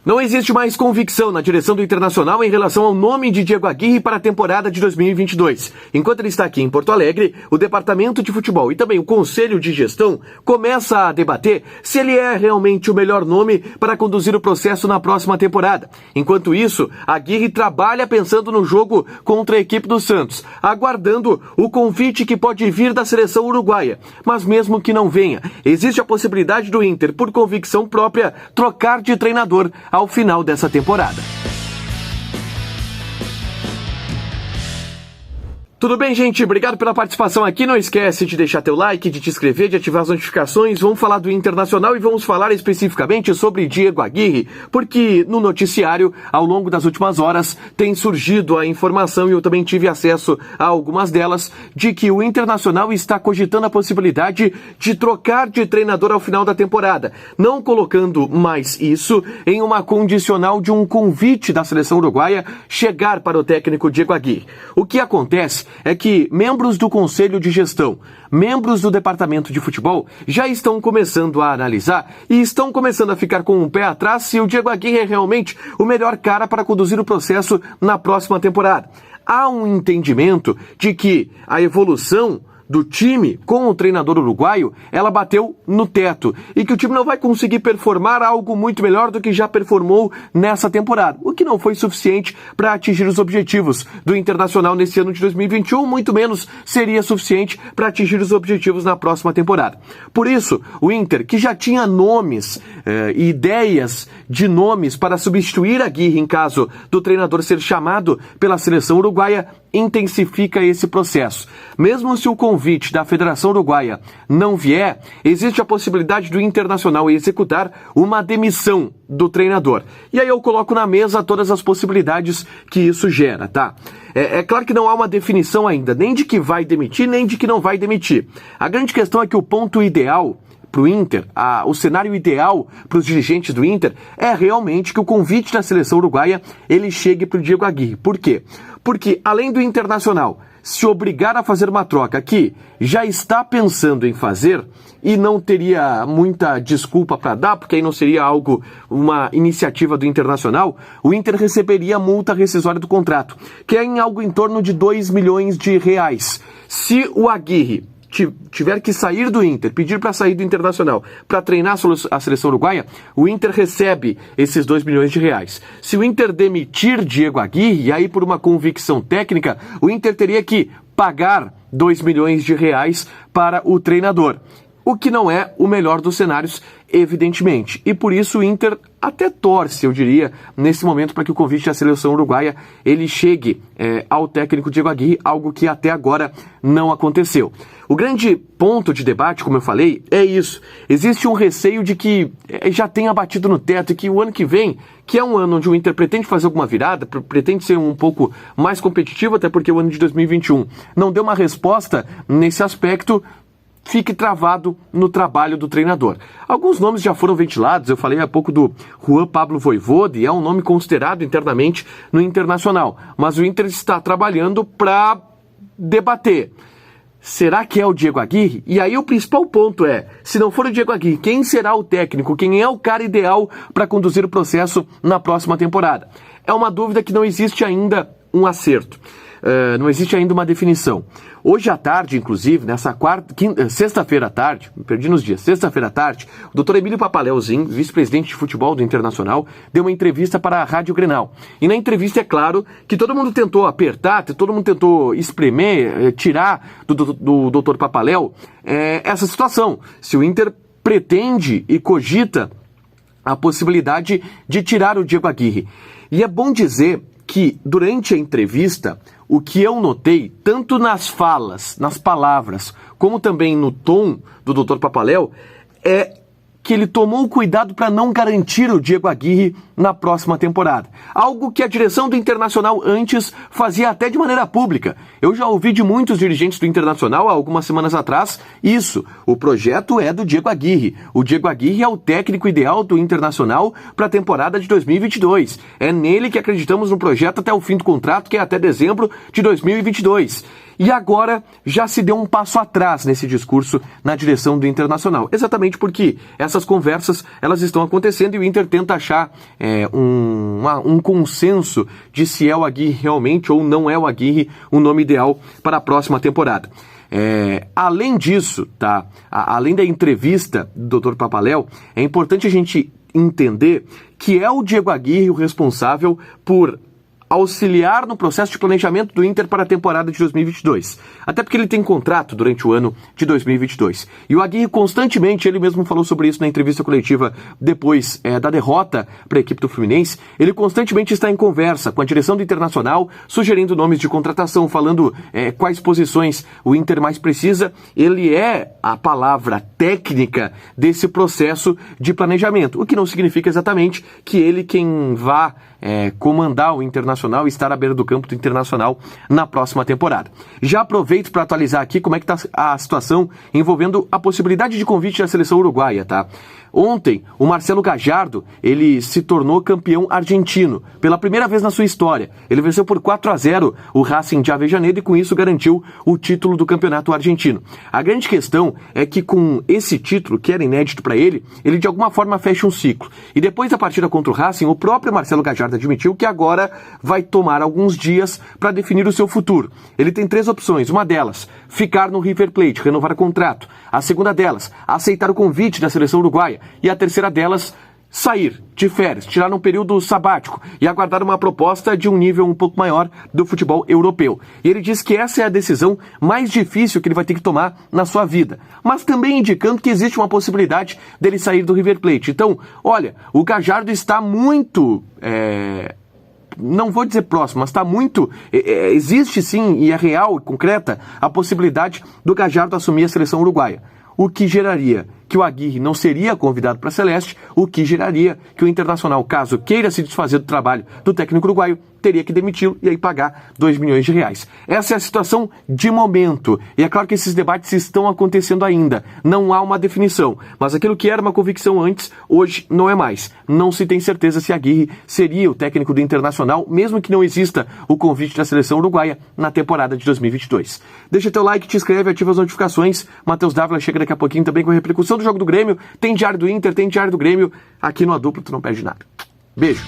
Não existe mais convicção na direção do Internacional em relação ao nome de Diego Aguirre para a temporada de 2022. Enquanto ele está aqui em Porto Alegre, o Departamento de Futebol e também o Conselho de Gestão começa a debater se ele é realmente o melhor nome para conduzir o processo na próxima temporada. Enquanto isso, Aguirre trabalha pensando no jogo contra a equipe do Santos, aguardando o convite que pode vir da seleção uruguaia. Mas mesmo que não venha, existe a possibilidade do Inter, por convicção própria, trocar de treinador ao final dessa temporada. Tudo bem, gente? Obrigado pela participação aqui. Não esquece de deixar teu like, de te inscrever, de ativar as notificações. Vamos falar do Internacional e vamos falar especificamente sobre Diego Aguirre, porque no noticiário, ao longo das últimas horas, tem surgido a informação, e eu também tive acesso a algumas delas, de que o Internacional está cogitando a possibilidade de trocar de treinador ao final da temporada, não colocando mais isso em uma condicional de um convite da seleção uruguaia chegar para o técnico Diego Aguirre. O que acontece é que membros do Conselho de Gestão, membros do Departamento de Futebol, já estão começando a analisar e estão começando a ficar com um pé atrás se o Diego Aguirre é realmente o melhor cara para conduzir o processo na próxima temporada. Há um entendimento de que a evolução do time com o treinador uruguaio, ela bateu no teto e que o time não vai conseguir performar algo muito melhor do que já performou nessa temporada, o que não foi suficiente para atingir os objetivos do Internacional nesse ano de 2021, muito menos seria suficiente para atingir os objetivos na próxima temporada. Por isso, o Inter, que já tinha nomes e ideias de nomes para substituir Aguirre em caso do treinador ser chamado pela seleção uruguaia, intensifica esse processo. Mesmo se o convite da Federação Uruguaia não vier, existe a possibilidade do Internacional executar uma demissão do treinador. E aí eu coloco na mesa todas as possibilidades que isso gera, tá? É claro que não há uma definição ainda, nem de que vai demitir, nem de que não vai demitir. A grande questão é que o ponto ideal para o Inter, o cenário ideal para os dirigentes do Inter é realmente que o convite da seleção uruguaia ele chegue para o Diego Aguirre. Por quê? Porque além do Internacional se obrigar a fazer uma troca que já está pensando em fazer e não teria muita desculpa para dar, porque aí não seria uma iniciativa do Internacional, o Inter receberia a multa rescisória do contrato, que é em algo em torno de 2 milhões de reais. Se o Aguirre tiver que sair do Inter, pedir para sair do Internacional para treinar a seleção uruguaia, o Inter recebe esses 2 milhões de reais. Se o Inter demitir Diego Aguirre, e aí por uma convicção técnica, o Inter teria que pagar 2 milhões de reais para o treinador. O que não é o melhor dos cenários, evidentemente. E por isso o Inter até torce, eu diria, nesse momento para que o convite da seleção uruguaia ele chegue ao técnico Diego Aguirre, algo que até agora não aconteceu. O grande ponto de debate, como eu falei, é isso. Existe um receio de que já tenha batido no teto e que o ano que vem, que é um ano onde o Inter pretende fazer alguma virada, pretende ser um pouco mais competitivo, até porque o ano de 2021 não deu uma resposta nesse aspecto, fique travado no trabalho do treinador. Alguns nomes já foram ventilados, eu falei há pouco do Juan Pablo Voivoda, é um nome considerado internamente no Internacional, mas o Inter está trabalhando para debater. Será que é o Diego Aguirre? E aí o principal ponto é, se não for o Diego Aguirre, quem será o técnico? Quem é o cara ideal para conduzir o processo na próxima temporada? É uma dúvida que não existe ainda um acerto. Não existe ainda uma definição. Hoje à tarde, inclusive, sexta-feira à tarde, me perdi nos dias, sexta-feira à tarde, o Dr. Emílio Papaléuzinho, vice-presidente de futebol do Internacional, deu uma entrevista para a Rádio Grenal. E na entrevista é claro que todo mundo tentou apertar, todo mundo tentou espremer, tirar do Dr. Papaléu essa situação. Se o Inter pretende e cogita a possibilidade de tirar o Diego Aguirre. E é bom dizer que durante a entrevista, o que eu notei, tanto nas falas, nas palavras, como também no tom do Dr. Papaléu, é que ele tomou cuidado para não garantir o Diego Aguirre na próxima temporada. Algo que a direção do Internacional antes fazia até de maneira pública. Eu já ouvi de muitos dirigentes do Internacional há algumas semanas atrás isso. O projeto é do Diego Aguirre. O Diego Aguirre é o técnico ideal do Internacional para a temporada de 2022. É nele que acreditamos no projeto até o fim do contrato, que é até dezembro de 2022. e agora já se deu um passo atrás nesse discurso na direção do Internacional. Exatamente porque essas conversas elas estão acontecendo e o Inter tenta achar um consenso de se é o Aguirre realmente ou não é o Aguirre o nome ideal para a próxima temporada. Além disso, tá? Além da entrevista do Dr. Papaléu, é importante a gente entender que é o Diego Aguirre o responsável por auxiliar no processo de planejamento do Inter para a temporada de 2022. Até porque ele tem contrato durante o ano de 2022. E o Aguirre constantemente, ele mesmo falou sobre isso na entrevista coletiva depois da derrota para a equipe do Fluminense, ele constantemente está em conversa com a direção do Internacional, sugerindo nomes de contratação, falando quais posições o Inter mais precisa. Ele é a palavra técnica desse processo de planejamento, o que não significa exatamente que ele quem vá comandar o Internacional e estar à beira do campo do Internacional na próxima temporada. Já aproveito para atualizar aqui como é que está a situação envolvendo a possibilidade de convite da seleção uruguaia, tá? Ontem, o Marcelo Gallardo, ele se tornou campeão argentino, pela primeira vez na sua história. Ele venceu por 4-0 o Racing de Avellaneda e com isso garantiu o título do campeonato argentino. A grande questão é que com esse título, que era inédito para ele de alguma forma fecha um ciclo. E depois da partida contra o Racing, o próprio Marcelo Gallardo admitiu que agora vai tomar alguns dias para definir o seu futuro. Ele tem 3 opções, uma delas, ficar no River Plate, renovar o contrato. A segunda delas, aceitar o convite da seleção uruguaia. E a terceira delas, sair de férias, tirar um período sabático e aguardar uma proposta de um nível um pouco maior do futebol europeu. E ele diz que essa é a decisão mais difícil que ele vai ter que tomar na sua vida, mas também indicando que existe uma possibilidade dele sair do River Plate. Então, olha, o Gallardo está muito... não vou dizer próximo, mas está muito... existe sim, e é real e concreta, a possibilidade do Gallardo assumir a seleção uruguaia. O que geraria que o Aguirre não seria convidado para a Celeste, o que geraria que o Internacional, caso queira se desfazer do trabalho do técnico uruguaio, teria que demiti-lo e aí pagar 2 milhões de reais. Essa é a situação de momento. E é claro que esses debates estão acontecendo ainda. Não há uma definição. Mas aquilo que era uma convicção antes, hoje não é mais. Não se tem certeza se Aguirre seria o técnico do Internacional, mesmo que não exista o convite da seleção uruguaia na temporada de 2022. Deixa teu like, te inscreve, ativa as notificações. Matheus Dávila chega daqui a pouquinho também com a repercussão do jogo do Grêmio. Tem diário do Inter, tem diário do Grêmio. Aqui no A Dupla tu não perde nada. Beijo.